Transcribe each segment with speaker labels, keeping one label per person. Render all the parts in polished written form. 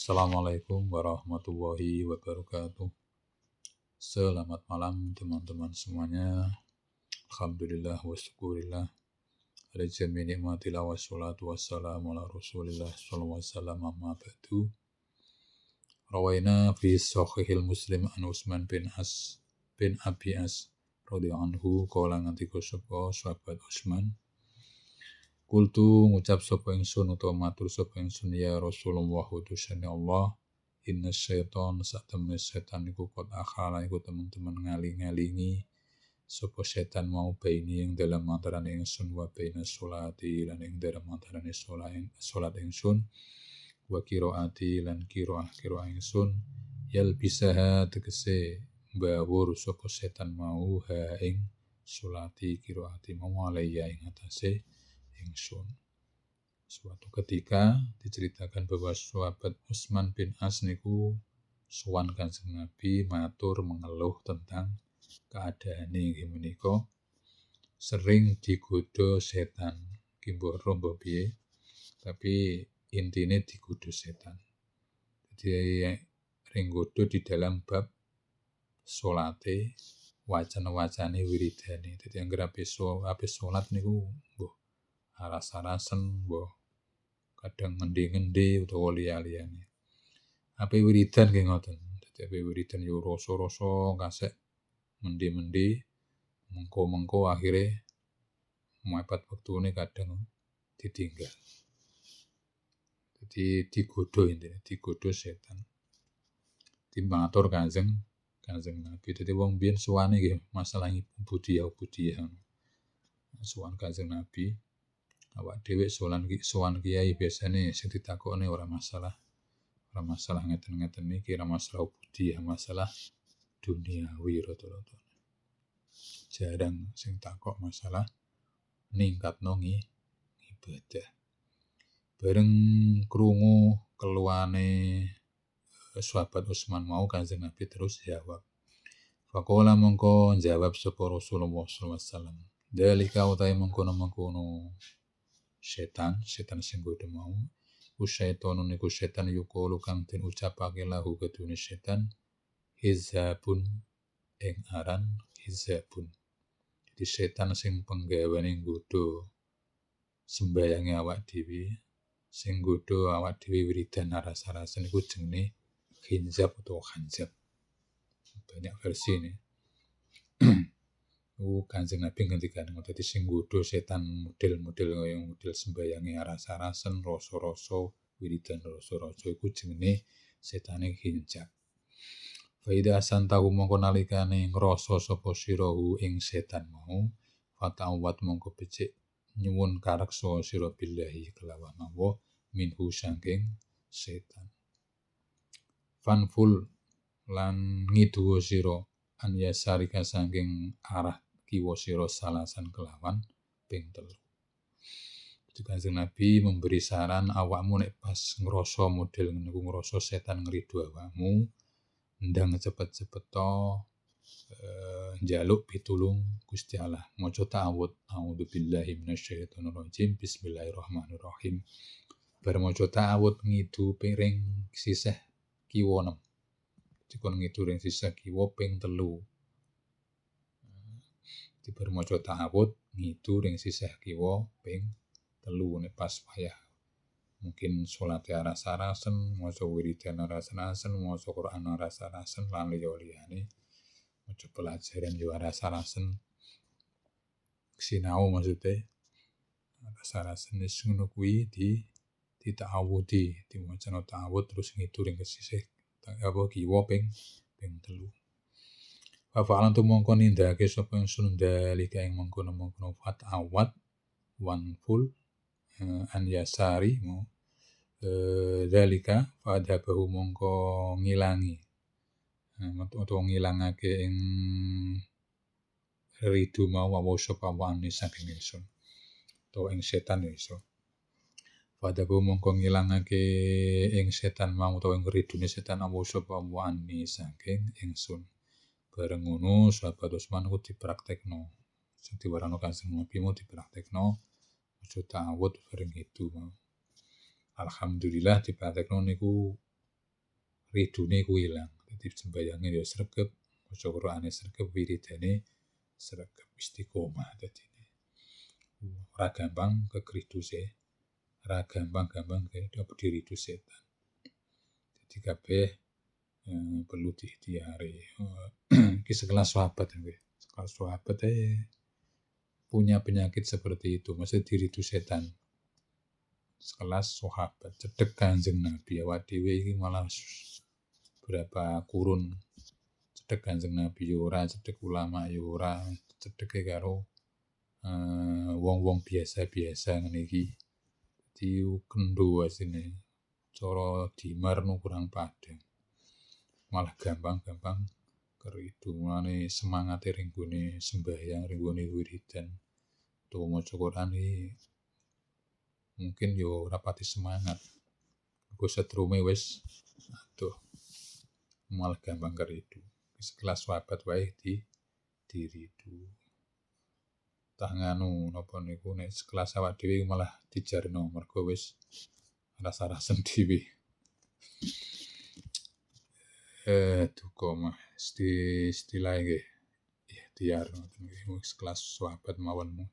Speaker 1: Assalamualaikum warahmatullahi wabarakatuh. Selamat malam teman-teman semuanya. Alhamdulillah wa syukurillah. Ala jami ni'matillah wa salatu wassalamu ala rasulillah sallallahu alaihi wasallam amma ba'du. Rawaina fi sahihil muslim an Utsman bin Abi As radhiyallahu anhu qala ngantika sapa sahabat Utsman. Kultu ngucap sapa ingsun utawa matur sapa ingsun ya Rasulullah utusane Allah, inna syaitan satemene setan iku kot akhala iku teman-teman ngaling-ngalingi sapa setan mau baini yang dalam antarané ingsun wa baina sholati lan ing dalam antarané salat ingsun wa qiraati lan qiraah ingsun yal bisaha tegese mbawur sapa setan mau ha ing sholati qiraati mau alayya ing atase ingsun. Suatu ketika diceritakan bahwa sahabat Utsman bin As niku sowan Kanjeng Nabi matur mengeluh tentang keadaane inggih menika sering digodha setan. Ki mbok piye, tapi intine digodha setan. Jadi ring godha di dalam bab salate, wacana-wacane wiridane. Dadi anggere ape salat niku mbuh aras-arasen, mbuh kadang ngendi-ngendi utawa liya-liyane. Ape wiridan nggih ngoten. Dadi ape wiridan yo rasa-rasa kasek mendi-mendi, mengko akhire mepet wektune kadang ditinggal. Jadi digodha setan. Dimatur Kanjeng Nabi. Dadi wong biyen suwane nggih masalah budaya. Sowan Kanjeng Nabi. Awak dhewe sowan kiai biasane sing ditakokne ora masalah ngeten-ngeten iki, ora masalah budaya, masalah duniawi rata-rata. Jarang sing takok masalah ningkatno ibadah. Bareng krungu keluhane sahabat Utsman mau Kanjeng Nabi terus jawab. Faqala mongko jawab sapa Rasulullah sallallahu alaihi wasallam. Dalika utai mengkono-mengkono setan sing godha mau. Usyaitonu niku setan yukulu kang den ucapake lahu kedune setan hizabun ing aran hizabun. Jadi setan sing penggaweane nggodha sembayange awak dhewe, sing nggodha awak dhewe wiridan aras-arasen iku jenenge khinzab utawa khanzab. Banyak versi ini. Kanjeng Nabi ngendikan dadi sing nggodha setan model sembayange aras-arasen, rasa-rasa wiridan rasa-rasa iku jenenge setane khinzab. Faida santahu mongko nalikane ngrasa sapa sirahu ing setan mau, fatawat mongko becik nyuwun kareksa sira billahi kelawan Allah minhu saking setan. Fanful lan ngiduwa sira an yasarika saking arah kiwa sira salasan kelawan ping 3. Kanjeng Nabi memberi saran awakmu nek pas ngrasa model niku ngrasa setan ngridu awakmu, ndang cepet-cepet njaluk pitulung Gusti Allah. Maca ta'awudz, a'udzubillahi minasyaitonir rajim, bismillahirrahmanirrahim. Bar maca ta'awudz ngidu piring sisih kiwa 6. Dikon ngidu ring sisih kiwa ping 3. Dibar maca ta'awudz ngidu ring sisih kiwa ping 3 nek pas wayah. Mungkin salate aras-arasen, maca wiridan aras-arasen, maca Quran aras-arasen lan liya-liyane. Maca pelajaran yo aras-arasen. Sinau maksude aras-arasen wis ngono kuwi dita'awudi, diwaca ta'awudz terus ngidu ring sisih kiwa ping 3. Fa'alan tu mongko nindakake sapa ingsun dalika ing mongkon-mongkon fatawat wanful an yasari mau dalika fadabahu mongko ngilangi utawa ngilangake ing ridu mau wa sapa wani saking ingsun utawa ing setan iso. Fadabahu mongko ngilangake ing setan mau utawa ing ridune setan wa sapa wani saking ingsun. Bareng ngono sahabat Utsman ku dipraktekno. Sing diwarano Kanjeng Nabi mau dipraktekno. Maca ta'awudz bareng itu. Alhamdulillah dipraktekno niku ridune ku ilang. Dadi sembayange ya sregep, maca Qur'ane sregep, wiridane sregep, istiqomah dadine. Ora gampang kegriduse, ora gampang-gampang diridu setan. Jadi kabeh perlu diikhtiari. Iki sekelas sahabat nggih. Sekelas sahabat punya penyakit seperti itu, maksudnya diridu setan. Sekelas sahabat cedhek Kanjeng Nabi, awak dhewe iki malah berapa kurun cedhek Kanjeng Nabi ya ora, cedhek ulama ya ora, cedheke karo wong-wong biasa-biasa ngene iki. Dadi kendho asine. Cara dimarno kurang padang. Malah gampang-gampang keridu. Mulane semangate ring gone sembahyang, ring gone wiridan, utawa maca Qur'an iki mungkin yo ora pati semangat. Engko setrume wis aduh malah gampang keridu. Sekelas sahabat wae diridu. Tah nganu napa niku nek sekelas awak dhewe malah dijarno mergo wis rasa-rasen dhewe. Duka mah istilah nggih ikhtiar ngoten nggih sekelas sahabat mawon.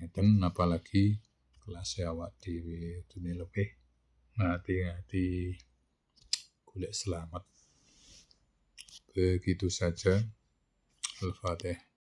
Speaker 1: Ngeten apalagi kelas awak dhewe dene lebih hati-hati golek selamat. Begitu saja. Al-Fatihah.